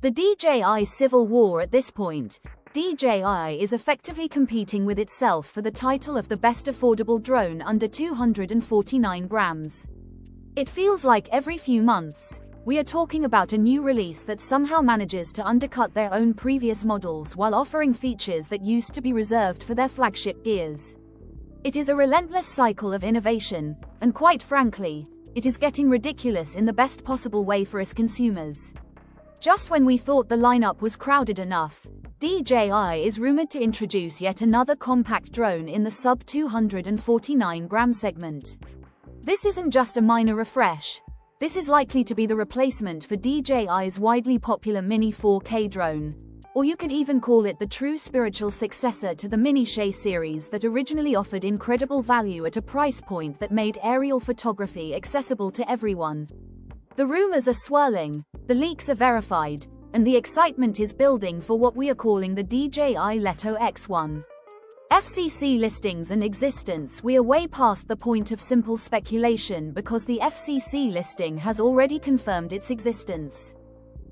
The DJI civil war at this point, DJI is effectively competing with itself for the title of the best affordable drone under 249 grams. It feels like every few months, we are talking about a new release that somehow manages to undercut their own previous models while offering features that used to be reserved for their flagship gears. It is a relentless cycle of innovation, and quite frankly, it is getting ridiculous in the best possible way for us consumers. Just when we thought the lineup was crowded enough, DJI is rumored to introduce yet another compact drone in the sub-249 gram segment. This isn't just a minor refresh. This is likely to be the replacement for DJI's widely popular Mini 4K drone, or you could even call it the true spiritual successor to the Mini Shay series that originally offered incredible value at a price point that made aerial photography accessible to everyone. The rumors are swirling, the leaks are verified, and the excitement is building for what we are calling the DJI Leto X1. FCC listings and existence. We are way past the point of simple speculation because the FCC listing has already confirmed its existence.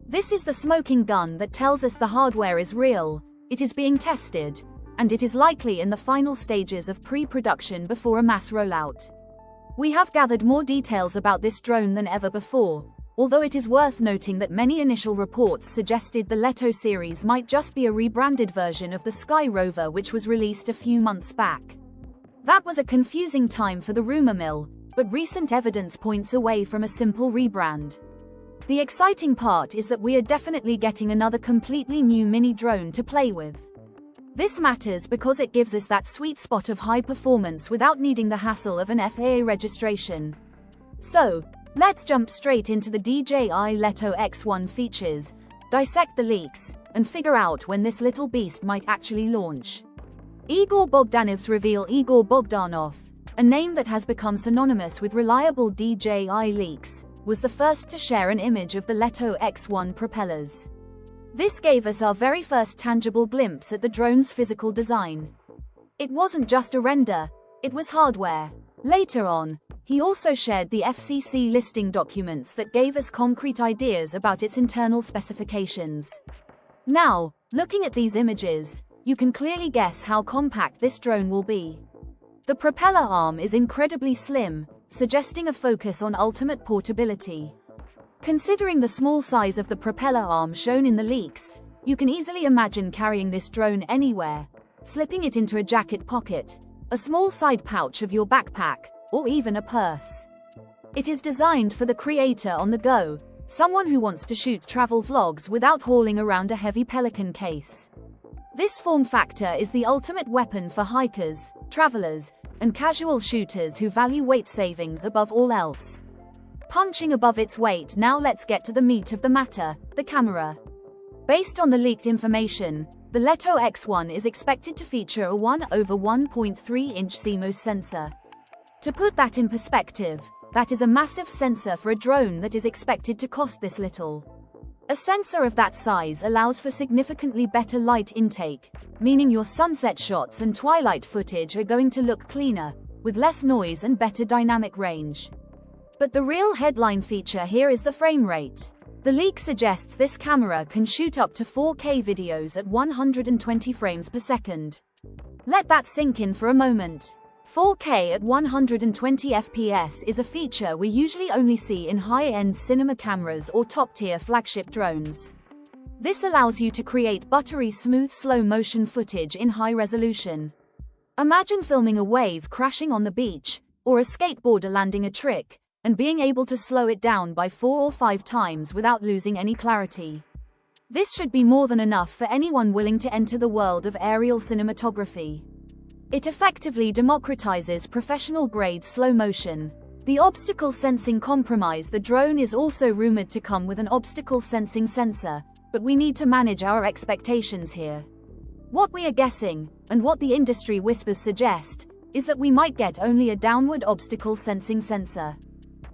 This is the smoking gun that tells us the hardware is real, it is being tested, and it is likely in the final stages of pre-production before a mass rollout. We have gathered more details about this drone than ever before, although it is worth noting that many initial reports suggested the Leto series might just be a rebranded version of the Sky Rover which was released a few months back. That was a confusing time for the rumor mill, but recent evidence points away from a simple rebrand. The exciting part is that we are definitely getting another completely new mini drone to play with. This matters because it gives us that sweet spot of high performance without needing the hassle of an FAA registration. So, let's jump straight into the DJI Leto X1 features, dissect the leaks, and figure out when this little beast might actually launch. Igor Bogdanov's reveal. Igor Bogdanov, a name that has become synonymous with reliable DJI leaks, was the first to share an image of the Leto X1 propellers. This gave us our very first tangible glimpse at the drone's physical design. It wasn't just a render, it was hardware. Later on, he also shared the FCC listing documents that gave us concrete ideas about its internal specifications. Now, looking at these images, you can clearly guess how compact this drone will be. The propeller arm is incredibly slim, suggesting a focus on ultimate portability. Considering the small size of the propeller arm shown in the leaks, you can easily imagine carrying this drone anywhere, slipping it into a jacket pocket, a small side pouch of your backpack, or even a purse. It is designed for the creator on the go, someone who wants to shoot travel vlogs without hauling around a heavy Pelican case. This form factor is the ultimate weapon for hikers, travelers, and casual shooters who value weight savings above all else. Punching above its weight. Now let's get to the meat of the matter, the camera. Based on the leaked information, the Leto X1 is expected to feature a 1/1.3-inch CMOS sensor. To put that in perspective, that is a massive sensor for a drone that is expected to cost this little. A sensor of that size allows for significantly better light intake, meaning your sunset shots and twilight footage are going to look cleaner, with less noise and better dynamic range. But the real headline feature here is the frame rate. The leak suggests this camera can shoot up to 4K videos at 120 frames per second. Let that sink in for a moment. 4K at 120 FPS is a feature we usually only see in high-end cinema cameras or top-tier flagship drones. This allows you to create buttery smooth slow-motion footage in high resolution. Imagine filming a wave crashing on the beach, or a skateboarder landing a trick, and being able to slow it down by 4 or 5 times without losing any clarity. This should be more than enough for anyone willing to enter the world of aerial cinematography. It effectively democratizes professional-grade slow motion. The obstacle sensing compromise. The drone is also rumored to come with an obstacle sensing sensor, but we need to manage our expectations here. What we are guessing, and what the industry whispers suggest, is that we might get only a downward obstacle sensing sensor.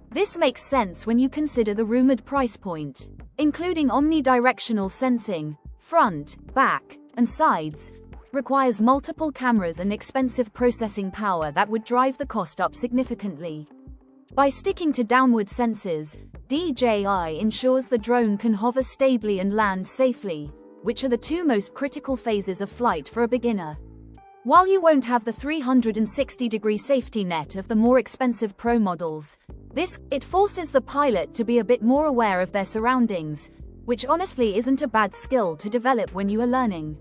This makes sense when you consider the rumored price point. Including omnidirectional sensing, front, back, and sides, requires multiple cameras and expensive processing power that would drive the cost up significantly. By sticking to downward sensors, DJI ensures the drone can hover stably and land safely, which are the two most critical phases of flight for a beginner. While you won't have the 360-degree safety net of the more expensive Pro models, it forces the pilot to be a bit more aware of their surroundings, which honestly isn't a bad skill to develop when you are learning.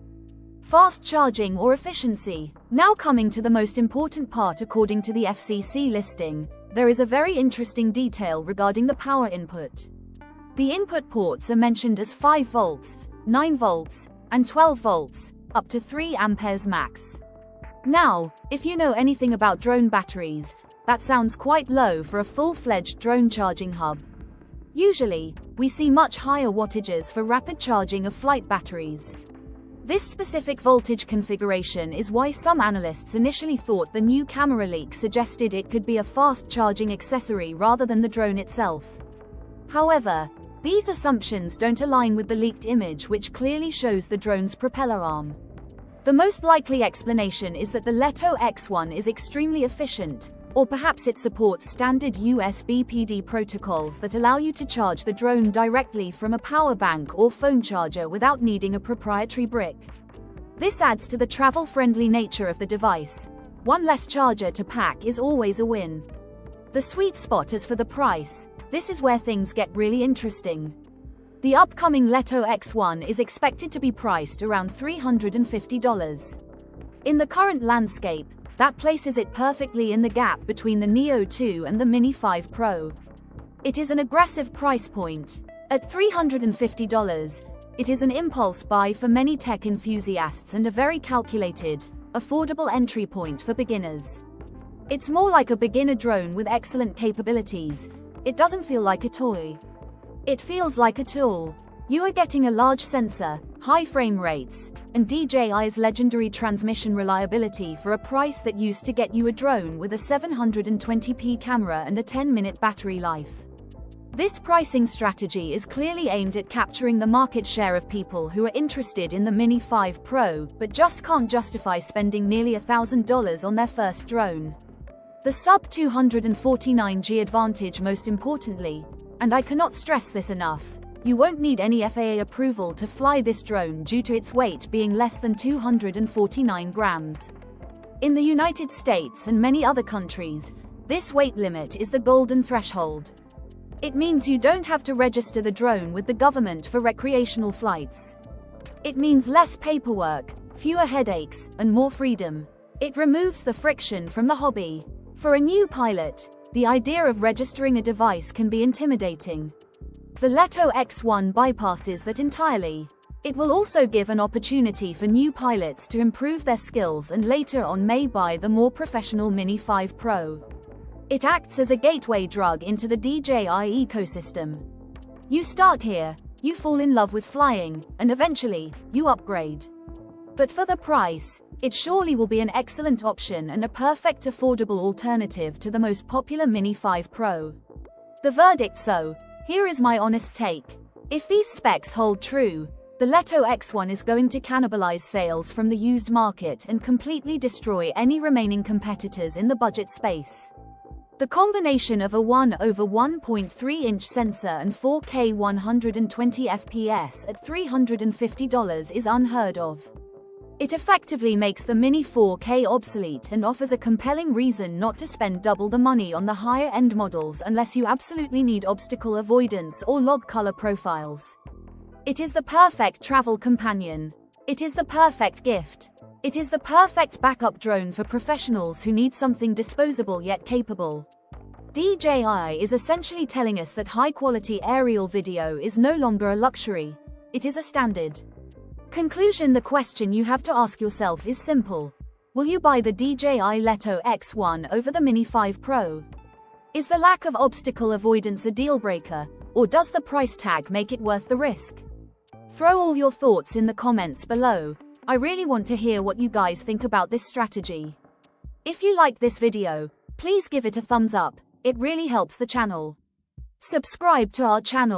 Fast charging or efficiency. Now coming to the most important part according to the FCC listing, there is a very interesting detail regarding the power input. The input ports are mentioned as 5 volts, 9 volts, and 12 volts, up to 3 amperes max. Now, if you know anything about drone batteries, that sounds quite low for a full-fledged drone charging hub. Usually, we see much higher wattages for rapid charging of flight batteries. This specific voltage configuration is why some analysts initially thought the new camera leak suggested it could be a fast-charging accessory rather than the drone itself. However, these assumptions don't align with the leaked image, which clearly shows the drone's propeller arm. The most likely explanation is that the Leto X1 is extremely efficient, or perhaps it supports standard USB PD protocols that allow you to charge the drone directly from a power bank or phone charger without needing a proprietary brick. This adds to the travel-friendly nature of the device. One less charger to pack is always a win. The sweet spot is for the price. This is where things get really interesting. The upcoming Leto X1 is expected to be priced around $350. In the current landscape, that places it perfectly in the gap between the Neo 2 and the Mini 5 Pro. It is an aggressive price point. At $350, it is an impulse buy for many tech enthusiasts and a very calculated, affordable entry point for beginners. It's more like a beginner drone with excellent capabilities. It doesn't feel like a toy. It feels like a tool. You are getting a large sensor, high frame rates, and DJI's legendary transmission reliability for a price that used to get you a drone with a 720p camera and a 10-minute battery life. This pricing strategy is clearly aimed at capturing the market share of people who are interested in the Mini 5 Pro but just can't justify spending nearly $1,000 on their first drone. The sub-249G advantage, most importantly, and I cannot stress this enough, you won't need any FAA approval to fly this drone due to its weight being less than 249 grams. In the United States and many other countries, this weight limit is the golden threshold. It means you don't have to register the drone with the government for recreational flights. It means less paperwork, fewer headaches, and more freedom. It removes the friction from the hobby. For a new pilot, the idea of registering a device can be intimidating. The Leto X1 bypasses that entirely. It will also give an opportunity for new pilots to improve their skills and later on may buy the more professional Mini 5 Pro. It acts as a gateway drug into the DJI ecosystem. You start here, you fall in love with flying, and eventually, you upgrade. But for the price, it surely will be an excellent option and a perfect affordable alternative to the most popular Mini 5 Pro. The verdict: so, here is my honest take. If these specs hold true, the Leto X1 is going to cannibalize sales from the used market and completely destroy any remaining competitors in the budget space. The combination of a 1/1.3-inch sensor and 4K 120 FPS at $350 is unheard of. It effectively makes the Mini 4K obsolete and offers a compelling reason not to spend double the money on the higher-end models unless you absolutely need obstacle avoidance or log color profiles. It is the perfect travel companion. It is the perfect gift. It is the perfect backup drone for professionals who need something disposable yet capable. DJI is essentially telling us that high-quality aerial video is no longer a luxury. It is a standard. Conclusion: the question you have to ask yourself is simple. Will you buy the DJI Leto X1 over the Mini 5 Pro? Is the lack of obstacle avoidance a deal breaker, or does the price tag make it worth the risk? Throw all your thoughts in the comments below. I really want to hear what you guys think about this strategy. If you liked this video, please give it a thumbs up. It really helps the channel. Subscribe to our channel.